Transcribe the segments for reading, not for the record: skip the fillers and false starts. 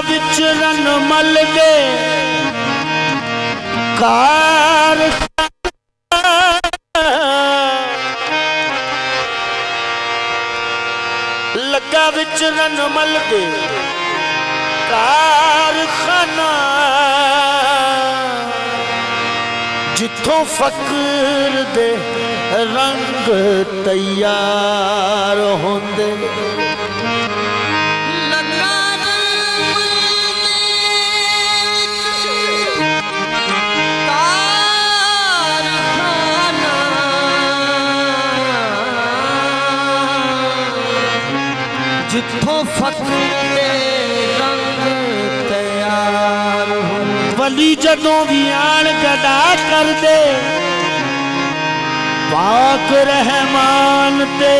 विच run मल दे car लगा विच run मल दे कारखाना जिथों फकर दे रंग तैयार होंदे जिथों फकर दे रंग तैयार होंदे वली जदों भी आन गदा कर दे पाक रहमान ते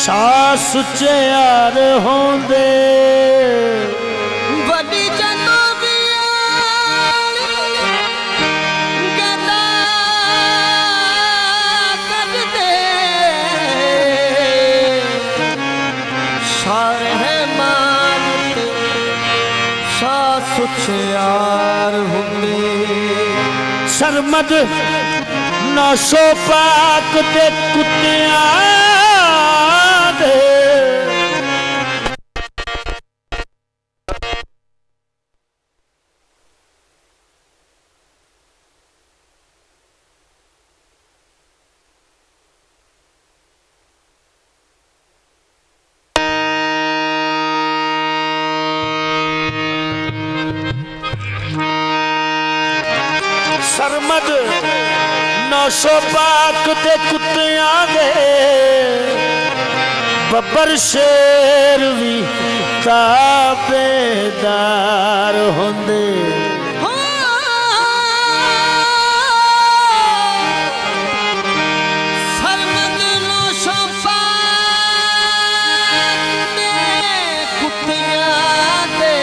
शाह सुचे यार होंदे वली जदों भी आन गदा कर दे शाह रहमान ते शाह सुचे यार होंदे सरमद नौशो पाक दे कुत्तियां दे सरमद नौशो पाक दे कुत्तियां दे बब्बर शेर भी ताबेदार होंदे सरमद नौशो पाक दे कुत्तियां दे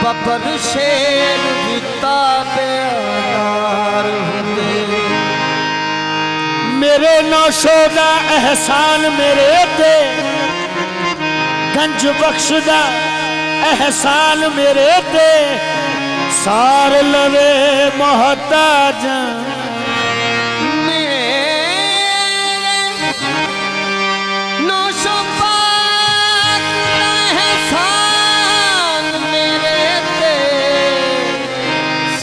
बब्बर शेर भी ताबेदार होंदे मेरे नौशो दा एहसान मेरे ते गंज बख्श दा एहसान मेरे ते सार लवे मोहताज नौशो पाक दा एहसान मेरे ते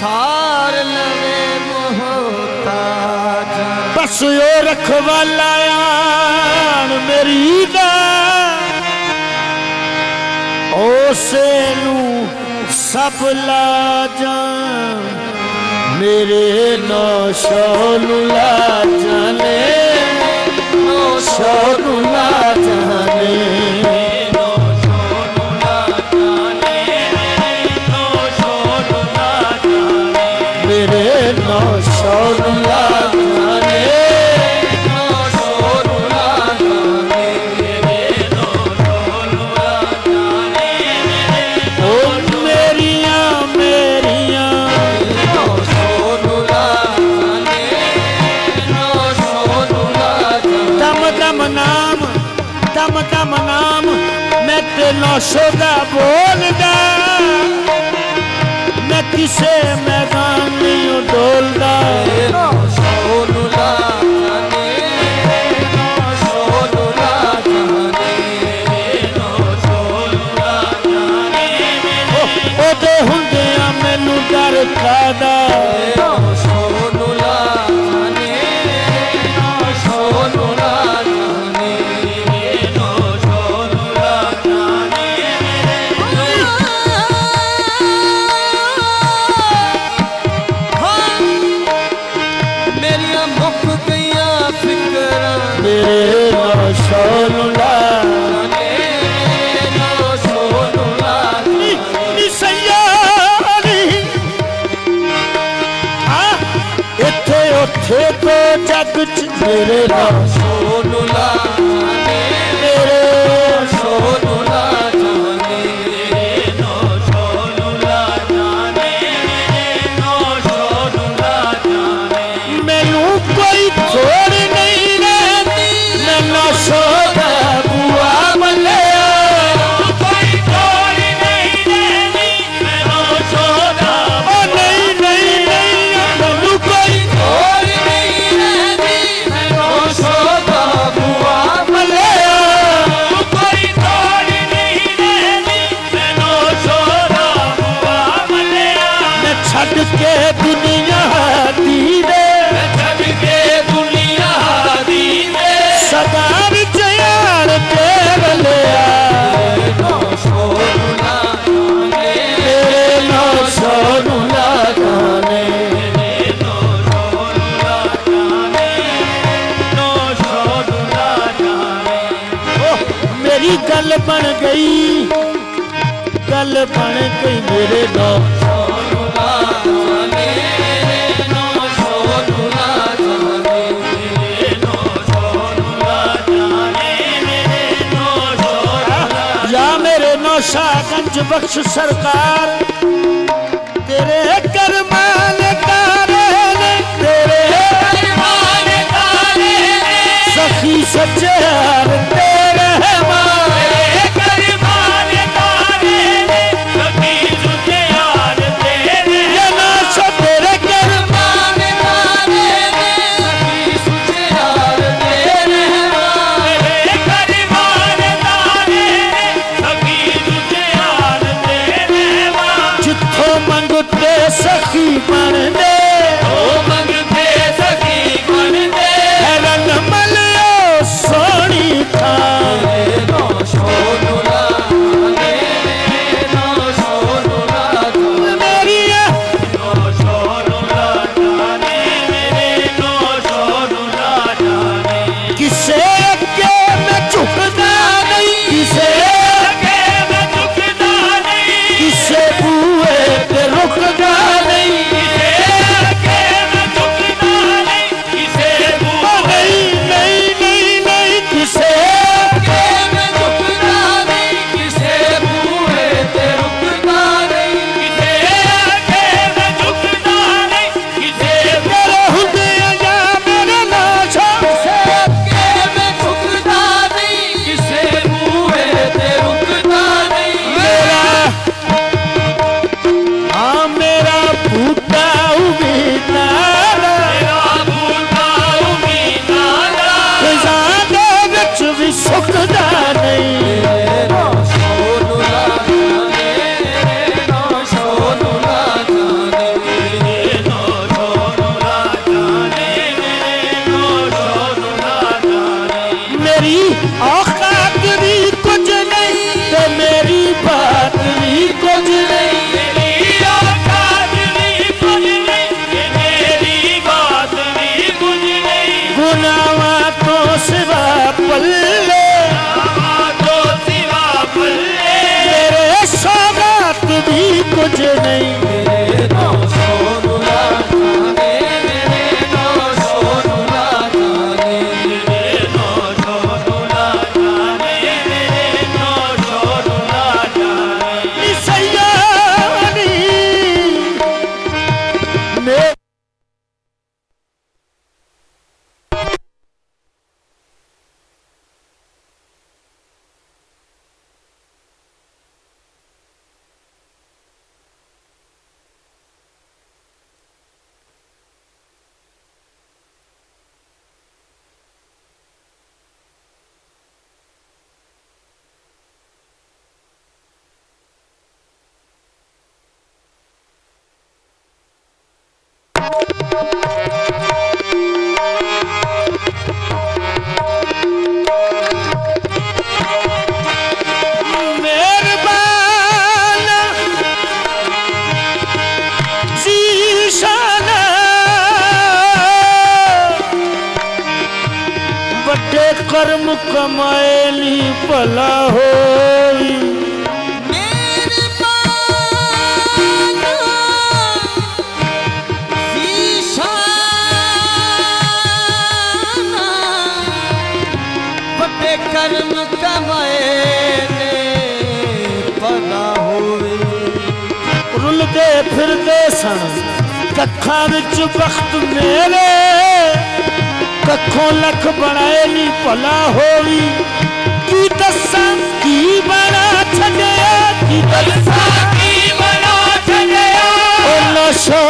सार लवे मोहताज बस यो रखवाला मेरी दा ओसे नू सब लाजा मेरे नौशो नू लाजाने नौशो नू लाजाने मेरे नौशो नू लाजाने दम नाम मैं ते नौशो दा बोलदा मैं किसे मैदान नहीं डोलदा नौशो नू लाजाने नौशो नू लाजाने नौशो नू लाजाने ओदे हुंदियां मैनू डर कादा नौशो नू लाजाने नौशो नू लाजाने तो जग मेरे नौशो नू लाजाने मेरे नौशो नू लाजाने नौशो नू लाजाने नौशो नू लाजाने मैनू कोई छोड़ नहीं रहती मैं नौशो दा बुआ मले कोई छड़ के दुनिया दी दे छड़ के दुनिया दी दे सदा विच यार तेरे लिया नो सोना जाने तेरे नो सोनू ला जाने नो सोना जाने नो सोना जाने मेरी गल बन गई मेरे नो सोना जाने नो सोना जाने नो सोना जाने नो सोना या मेरे नौशागंज बख्श सरकार तेरे करमान तारे ने तेरे करमान तारे ने सखी सच्चे यार तेरे मारे करमान तारे ने सखी तुझे यार तेरे ये नाशा तेरे करमान तारे ने सखी तुझे यार तेरे करमान तारे ने सखी तुझे यार तेरे जिथों मंगते सखी बन दे ओ मंगते सखी बन दे रंग मलियो सोनी था नो सोनुला नो सोनुला मेरी नो सोनुला जाने मेरे नो सोनुला जाने किसे अगे मैं झुकदा नहीं किसे के मैं झुकदा नहीं किसे बूए ते रुकदा नहीं किसे के मैं झुकदा नहीं किसे ओ नहीं नहीं नहीं नहीं किसे के मैं झुकदा नहीं किसे बूहे ते रुकदा नहीं किसे के मैं झुकदा नहीं किसे मेरे हुदे या मेरे नाशा किसे के मैं झुकदा नहीं किसे बूहे ते रुकदा नहीं मेरा हाँ मेरा बूटा उम्मीदारा मेरा बूटा उम्मीदारा खजाने विच भी सुखदा नहीं नो सोनुला जाने नो सोनुला जाने नो सोनुला जाने नो सोनुला जाने मेरी औकात भी कुछ नहीं ते मेरी बात भी कुछ नहीं मेरी औकात भी कुछ नहीं मेरी बात भी कुछ नहीं गुनावा तो सिवा पल्ले तो सिवा पल्ले मेरे सौगात भी कुछ नहीं नो सोनुला जाने मेरे नो सोनुला जाने नो सोनुला जाने मेरे नो सोनुला जाने निसैयानी मेरे कर्म कमाएली भला होई कर्म कमाए ने भला होवे रुलदे फिरदे सन कखां विच बख्त मेरे कखों लख बनाए नी भला होई की दस्सां की बना छड़िया की दस्सां की बना छड़िया ओ नशो